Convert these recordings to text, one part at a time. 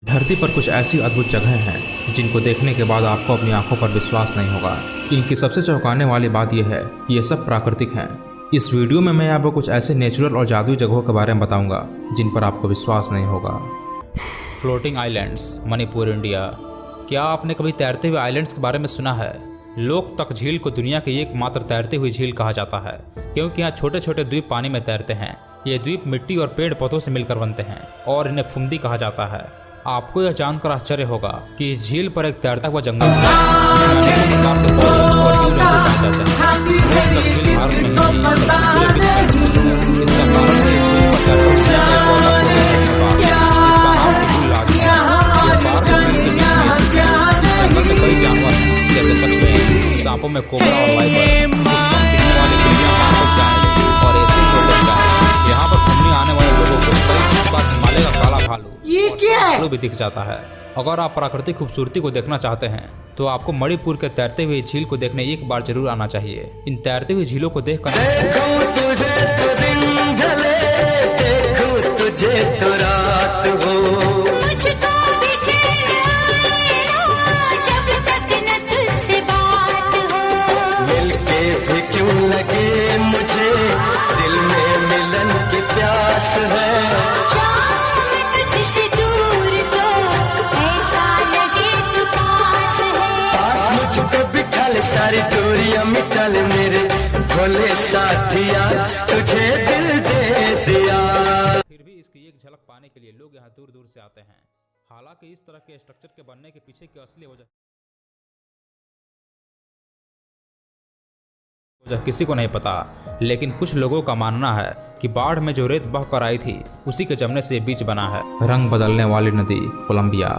धरती पर कुछ ऐसी अद्भुत जगहें हैं जिनको देखने के बाद आपको अपनी आंखों पर विश्वास नहीं होगा। इनकी सबसे चौंकाने वाली बात यह है कि ये सब प्राकृतिक हैं। इस वीडियो में मैं आपको कुछ ऐसे नेचुरल और जादुई जगहों के बारे में बताऊंगा जिन पर आपको विश्वास नहीं होगा। Floating islands, Manipur, India. क्या आपने कभी तैरते हुए आइलैंड्स के बारे में सुना है? लोकतक झील को दुनिया की एकमात्र तैरती हुई झील कहा जाता है क्योंकि यहाँ छोटे छोटे द्वीप पानी में तैरते हैं। ये द्वीप मिट्टी और पेड़ पौधों से मिलकर बनते हैं और इन्हें फुंदी कहा जाता है। आपको यह जानकर आश्चर्य होगा कि इस झील पर एक तैरता हुआ जंगल है जिसमें अनेक प्रकार के पौधे और जीव जंतु पाए जाते हैं। लोकतक झील भारत में नहीं, पूरे विश्व में प्रसिद्ध है। इसका कारण है इस झील पर तैरता हुआ एक पौधा जिसका नाम बिल्कुल लाग है। यह पार्क झील के बीच में स्थित है। इस जंगल में कई जानवर हैं जैसे कछुए, सांपों में कोबरा और वाइपर, कुछ कम दिखने वाले बिल्लियां, मानव जाएं और ऐसे लोग जाएं। यहाँ पर घूमने आने वाले लोगों को कई बार हिमालय का काला भालू ये क्या है भी दिख जाता है। अगर आप प्राकृतिक खूबसूरती को देखना चाहते हैं तो आपको मणिपुर के तैरते हुए झील को देखने एक बार जरूर आना चाहिए। इन तैरते हुए झीलों को देखकर सारी दूरियां मिटल मेरे भोले साथिया, तुझे दिल दे दिया। फिर भी इसकी एक झलक पाने के लिए लोग यहाँ दूर दूर से आते हैं। हालांकि इस तरह के स्ट्रक्चर के बनने के पीछे की असली वजह किसी को नहीं पता, लेकिन कुछ लोगों का मानना है कि बाढ़ में जो रेत बह कर आई थी उसी के जमने से बीच बना है। रंग बदलने वाली नदी कोलंबिया।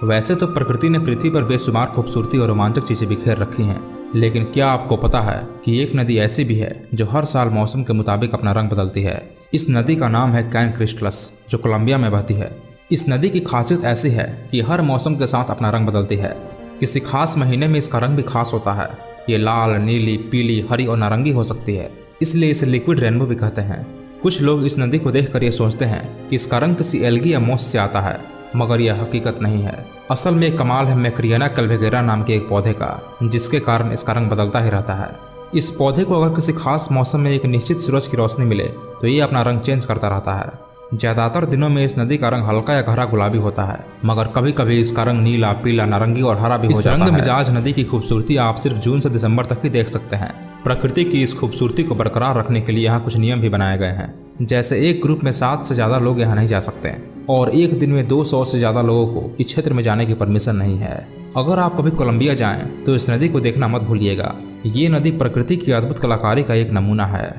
वैसे तो प्रकृति ने पृथ्वी पर बेशुमार खूबसूरती और रोमांचक चीजें बिखेर रखी हैं, लेकिन क्या आपको पता है कि एक नदी ऐसी भी है जो हर साल मौसम के मुताबिक अपना रंग बदलती है। इस नदी का नाम है कैन क्रिस्टलस, जो कोलंबिया में बहती है। इस नदी की खासियत ऐसी है कि हर मौसम के साथ अपना रंग बदलती है। किसी खास महीने में इसका रंग भी खास होता है। ये लाल, नीली, पीली, हरी और नारंगी हो सकती है, इसलिए इसे लिक्विड रेनबो भी कहते हैं। कुछ लोग इस नदी को देखकर ये सोचते हैं कि इसका रंग किसी एल्गी या मोस से आता है, मगर यह हकीकत नहीं है। असल में एक कमाल है मैक्रियाना कल्वेगेरा नाम के एक पौधे का, जिसके कारण इसका रंग बदलता ही रहता है। इस पौधे को अगर किसी खास मौसम में एक निश्चित सूरज की रोशनी मिले तो ये अपना रंग चेंज करता रहता है। ज्यादातर दिनों में इस नदी का रंग हल्का या गहरा गुलाबी होता है, मगर कभी कभी इसका रंग नीला, पीला, नारंगी और हरा भी हो जाता है। रंग मिजाज नदी की खूबसूरती आप सिर्फ जून से दिसंबर तक ही देख सकते हैं। प्रकृति की इस खूबसूरती को बरकरार रखने के लिए यहाँ कुछ नियम भी बनाए गए हैं, जैसे एक ग्रुप में 7 से ज्यादा लोग यहाँ नहीं जा सकते और एक दिन में 200 से ज्यादा लोगों को इस क्षेत्र में जाने की परमिशन नहीं है। अगर आप कभी कोलंबिया जाएं तो इस नदी को देखना मत भूलिएगा। ये नदी प्रकृति की अद्भुत कलाकारी का एक नमूना है।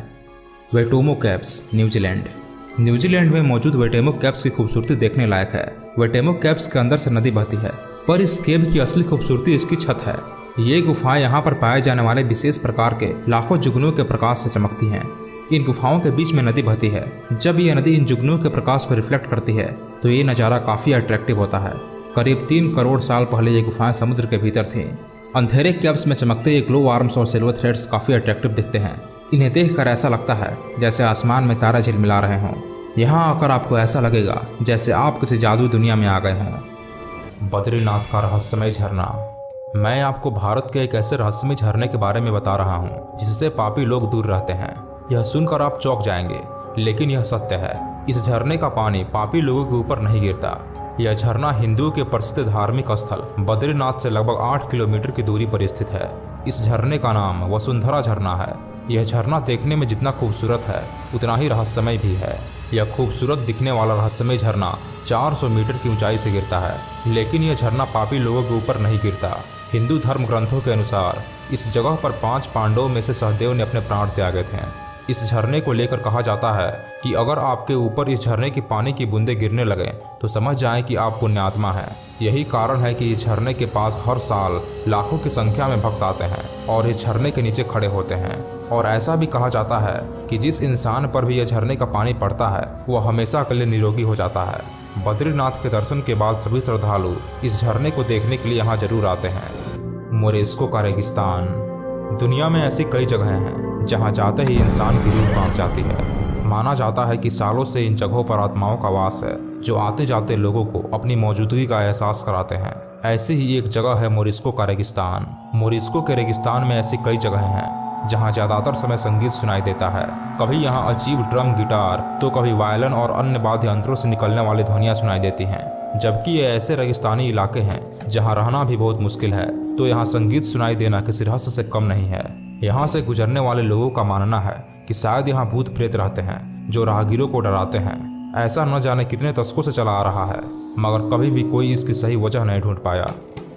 वेटोमो कैव्स, न्यूजीलैंड। न्यूजीलैंड में मौजूद वेटेमो कैव्स की खूबसूरती देखने लायक है। वेटेमो कैव्स के अंदर से नदी बहती है, पर इस केव की असली खूबसूरती इसकी छत है। ये गुफाएं यहाँ पर पाए जाने वाले विशेष प्रकार के लाखों जुगनुओं के प्रकाश से चमकती हैं। इन गुफाओं के बीच में नदी बहती है। जब ये नदी इन जुगनुओं के प्रकाश को रिफ्लेक्ट करती है तो ये नज़ारा काफ़ी अट्रैक्टिव होता है। करीब 3 करोड़ साल पहले ये गुफाएं समुद्र के भीतर थीं। अंधेरे कैव्स में चमकते ये ग्लो आर्म्स और सिल्वर थ्रेड्स काफ़ी अट्रैक्टिव दिखते हैं। इन्हें देखकर ऐसा लगता है जैसे आसमान में तारे झिलमिला रहे हों। यहाँ आकर आपको ऐसा लगेगा जैसे आप किसी जादुई दुनिया में आ गए हों। बद्रीनाथ का रहस्यमय झरना। मैं आपको भारत के एक ऐसे रहस्यमय झरने के बारे में बता रहा हूँ जिससे पापी लोग दूर रहते हैं। यह सुनकर आप चौंक जाएंगे, लेकिन यह सत्य है। इस झरने का पानी पापी लोगों के ऊपर नहीं गिरता। यह झरना हिंदुओं के प्रसिद्ध धार्मिक स्थल बद्रीनाथ से लगभग 8 किलोमीटर की दूरी पर स्थित है। इस झरने का नाम वसुंधरा झरना है। यह झरना देखने में जितना खूबसूरत है उतना ही रहस्यमय भी है। यह खूबसूरत दिखने वाला रहस्यमय झरना 400 मीटर की ऊंचाई से गिरता है, लेकिन यह झरना पापी लोगों के ऊपर नहीं गिरता। हिंदू धर्म ग्रंथों के अनुसार इस जगह पर 5 पांडवों में से सहदेव ने अपने प्राण त्यागे थे। इस झरने को लेकर कहा जाता है कि अगर आपके ऊपर इस झरने की पानी की बूंदें गिरने लगे तो समझ जाएं कि आप पुण्यात्मा हैं। यही कारण है कि इस झरने के पास हर साल लाखों की संख्या में भक्त आते हैं और इस झरने के नीचे खड़े होते हैं। और ऐसा भी कहा जाता है कि जिस इंसान पर भी यह झरने का पानी पड़ता है वह हमेशा के लिए निरोगी हो जाता है। बद्रीनाथ के दर्शन के बाद सभी श्रद्धालु इस झरने को देखने के लिए यहाँ जरूर आते हैं। मोरेस्को का रेगिस्तान। दुनिया में ऐसी कई जगहें हैं जहां जाते ही इंसान की रूह कांप जाती है। माना जाता है कि सालों से इन जगहों पर आत्माओं का वास है, जो आते जाते लोगों को अपनी मौजूदगी का एहसास कराते हैं। ऐसी ही एक जगह है मोरिस्को का रेगिस्तान। मोरिस्को के रेगिस्तान में ऐसी कई जगहें हैं जहाँ ज़्यादातर समय संगीत सुनाई देता है। कभी यहाँ अजीब ड्रम, गिटार तो कभी वायलिन और अन्य वाद्य यंत्रों से निकलने वाली ध्वनियाँ सुनाई देती हैं। जबकि ये ऐसे रेगिस्तानी इलाके हैं जहाँ रहना भी बहुत मुश्किल है, तो यहाँ संगीत सुनाई देना किसी रहस्य से कम नहीं है। यहाँ से गुजरने वाले लोगों का मानना है कि शायद यहाँ भूत प्रेत रहते हैं जो राहगीरों को डराते हैं। ऐसा न जाने कितने दशकों से चला आ रहा है, मगर कभी भी कोई इसकी सही वजह नहीं ढूंढ पाया।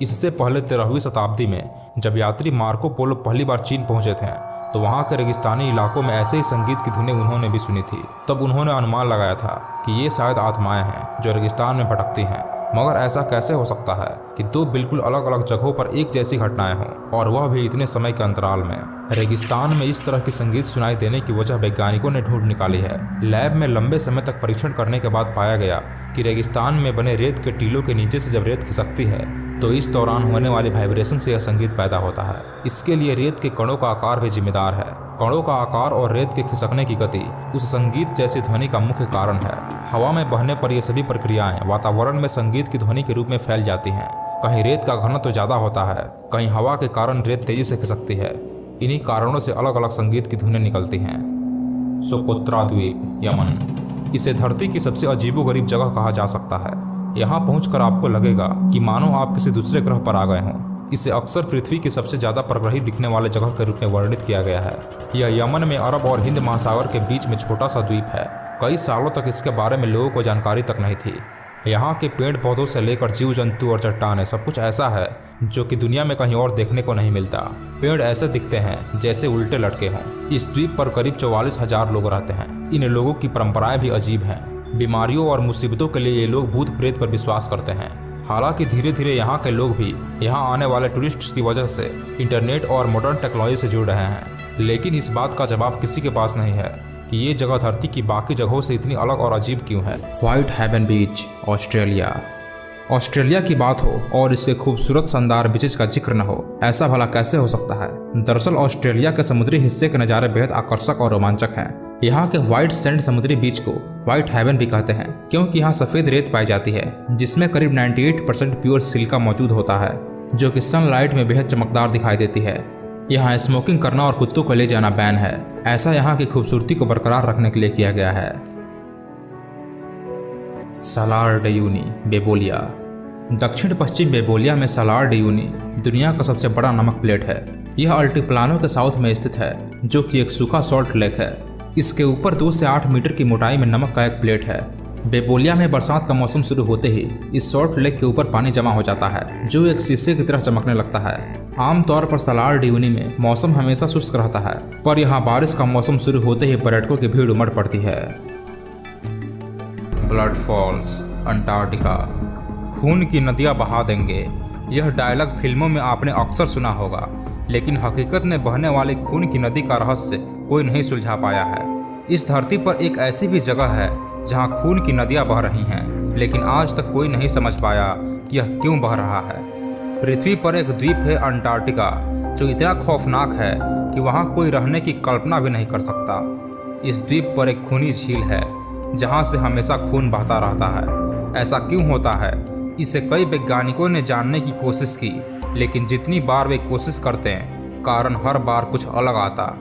इससे पहले 13वीं शताब्दी में जब यात्री मार्को पोलो पहली बार चीन पहुंचे थे, तो वहां के रेगिस्तानी इलाकों में ऐसे ही संगीत की धुनें उन्होंने भी सुनी थी। तब उन्होंने अनुमान लगाया था कि ये शायद आत्माएं हैं जो रेगिस्तान में भटकती हैं। मगर ऐसा कैसे हो सकता है कि दो बिल्कुल अलग अलग जगहों पर एक जैसी घटनाएं हों, और वह भी इतने समय के अंतराल में। रेगिस्तान में इस तरह की संगीत सुनाई देने की वजह वैज्ञानिकों ने ढूंढ निकाली है। लैब में लंबे समय तक परीक्षण करने के बाद पाया गया कि रेगिस्तान में बने रेत के टीलों के नीचे से जब रेत खिसकती है, तो इस दौरान होने वाली वाइब्रेशन से यह संगीत पैदा होता है। इसके लिए रेत के कणों का आकार भी जिम्मेदार है। कणों का आकार और रेत के खिसकने की गति उस संगीत जैसी ध्वनि का मुख्य कारण है। हवा में बहने पर ये सभी प्रक्रियाएं वातावरण में संगीत की ध्वनि के रूप में फैल जाती हैं। कहीं रेत का घनत्व ज्यादा होता है, कहीं हवा के कारण रेत तेजी से खिसकती है। इन्हीं कारणों से अलग अलग संगीत की धुनें निकलती हैं। सोकोत्रा द्वीप, यमन। इसे धरती की सबसे अजीबोगरीब जगह कहा जा सकता है। यहाँ पहुंचकर आपको लगेगा कि मानो आप किसी दूसरे ग्रह पर आ गए हों। इसे अक्सर पृथ्वी की सबसे ज्यादा प्रग्रही दिखने वाले जगह के रूप में वर्णित किया गया है। यह यमन में अरब और हिंद महासागर के बीच में छोटा सा द्वीप है। कई सालों तक इसके बारे में लोगों को जानकारी तक नहीं थी। यहाँ के पेड़ पौधों से लेकर जीव जंतु और चट्टानें सब कुछ ऐसा है जो कि दुनिया में कहीं और देखने को नहीं मिलता। पेड़ ऐसे दिखते हैं जैसे उल्टे लटके हों। इस द्वीप पर करीब 44,000 लोग रहते हैं। इन लोगों की परंपराएं भी अजीब हैं। बीमारियों और मुसीबतों के लिए ये लोग भूत प्रेत पर विश्वास करते हैं। हालांकि धीरे धीरे यहाँ के लोग भी यहाँ आने वाले टूरिस्ट्स की वजह से इंटरनेट और मॉडर्न टेक्नोलॉजी से जुड़ रहे हैं। लेकिन इस बात का जवाब किसी के पास नहीं है कि ये जगह धरती की बाकी जगहों से इतनी अलग और अजीब क्यों है। व्हाइट हेवन बीच, ऑस्ट्रेलिया। ऑस्ट्रेलिया की बात हो और इसके खूबसूरत शानदार बीचेज का जिक्र न हो, ऐसा भला कैसे हो सकता है। दरअसल ऑस्ट्रेलिया के समुद्री हिस्से के नज़ारे बेहद आकर्षक और रोमांचक हैं। यहाँ के व्हाइट सैंड समुद्री बीच को व्हाइट हेवन भी कहते हैं, क्योंकि यहाँ सफ़ेद रेत पाई जाती है जिसमें करीब 98% प्योर सिलिका मौजूद होता है, जो कि सनलाइट में बेहद चमकदार दिखाई देती है। यहाँ स्मोकिंग करना और कुत्तों को ले जाना बैन है। ऐसा यहाँ की खूबसूरती को बरकरार रखने के लिए किया गया है। सालार डे यूनी, बेबोलिया। दक्षिण पश्चिम बेबोलिया में सालार डे यूनी दुनिया का सबसे बड़ा नमक प्लेट है। यह अल्टीप्लानो के साउथ में स्थित है, जो कि एक सूखा सॉल्ट लेक है। इसके ऊपर 2 से 8 मीटर की मोटाई में नमक का एक प्लेट है। बेबोलिया में बरसात का मौसम शुरू होते ही इस सॉल्ट लेक के ऊपर पानी जमा हो जाता है, जो एक शीशे की तरह चमकने लगता है। आमतौर पर सालार डे यूनी में मौसम हमेशा शुष्क रहता है, पर यहाँ बारिश का मौसम शुरू होते ही पर्यटकों की भीड़ उमड़ पड़ती है। Blood falls, Antarctica. खून की नदियाँ बहा देंगे, यह डायलॉग फिल्मों में आपने अक्सर सुना होगा, लेकिन हकीकत में बहने वाली खून की नदी का रहस्य कोई नहीं सुलझा पाया है। इस धरती पर एक ऐसी भी जगह है जहां खून की नदियां बह रही हैं, लेकिन आज तक कोई नहीं समझ पाया कि यह क्यों बह रहा है। पृथ्वी पर एक द्वीप है अंटार्कटिका, जो इतना खौफनाक है कि वहां कोई रहने की कल्पना भी नहीं कर सकता। इस द्वीप पर एक खूनी झील है जहां से हमेशा खून बहता रहता है। ऐसा क्यों होता है, इसे कई वैज्ञानिकों ने जानने की कोशिश की, लेकिन जितनी बार वे कोशिश करते हैं, कारण हर बार कुछ अलग आता।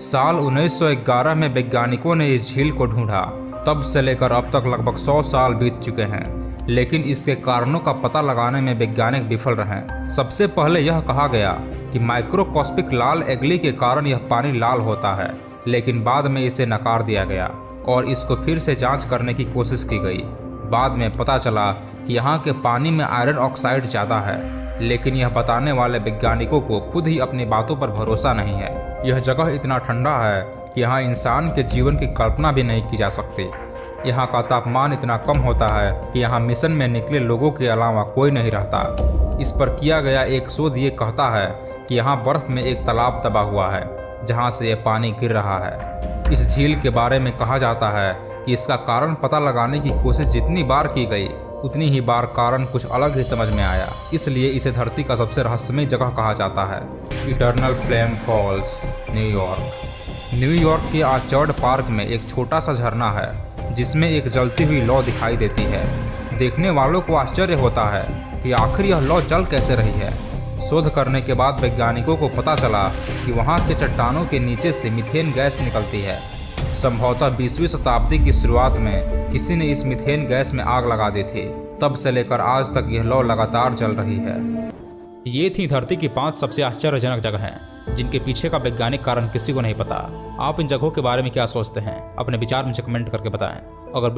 साल 1911 में वैज्ञानिकों ने इस झील को ढूंढा। तब से लेकर अब तक लगभग 100 साल बीत चुके हैं, लेकिन इसके कारणों का पता लगाने में वैज्ञानिक विफल रहे। सबसे पहले यह कहा गया कि माइक्रोस्कोपिक लाल एगली के कारण यह पानी लाल होता है, लेकिन बाद में इसे नकार दिया गया और इसको फिर से जांच करने की कोशिश की गई। बाद में पता चला कि यहाँ के पानी में आयरन ऑक्साइड ज़्यादा है, लेकिन यह बताने वाले वैज्ञानिकों को खुद ही अपनी बातों पर भरोसा नहीं है। यह जगह इतना ठंडा है कि यहाँ इंसान के जीवन की कल्पना भी नहीं की जा सकती। यहाँ का तापमान इतना कम होता है कि यहाँ मिशन में निकले लोगों के अलावा कोई नहीं रहता। इस पर किया गया एक शोध ये कहता है कि यहाँ बर्फ में एक तालाब दबा हुआ है जहाँ से ये पानी गिर रहा है। इस झील के बारे में कहा जाता है कि इसका कारण पता लगाने की कोशिश जितनी बार की गई, उतनी ही बार कारण कुछ अलग ही समझ में आया। इसलिए इसे धरती का सबसे रहस्यमय जगह कहा जाता है। Eternal flame falls, New York. New York के ऑर्चर्ड पार्क में एक छोटा सा झरना है जिसमें एक जलती हुई लौ दिखाई देती है। देखने वालों को आश्चर्य होता है कि आखिर यह लौ जल कैसे रही है। शोध करने के बाद वैज्ञानिकों को पता चला कि वहाँ के चट्टानों के नीचे से मीथेन गैस निकलती है। संभवतः 20वीं शताब्दी की शुरुआत में किसी ने इस मीथेन गैस में आग लगा दी थी। तब से लेकर आज तक यह लौ लगातार जल रही है। ये थी धरती की 5 सबसे आश्चर्यजनक जगहें जिनके पीछे का वैज्ञानिक कारण किसी को नहीं पता। आप इन जगहों के बारे में क्या सोचते हैं? अपने विचार मुझे कमेंट करके बताएं।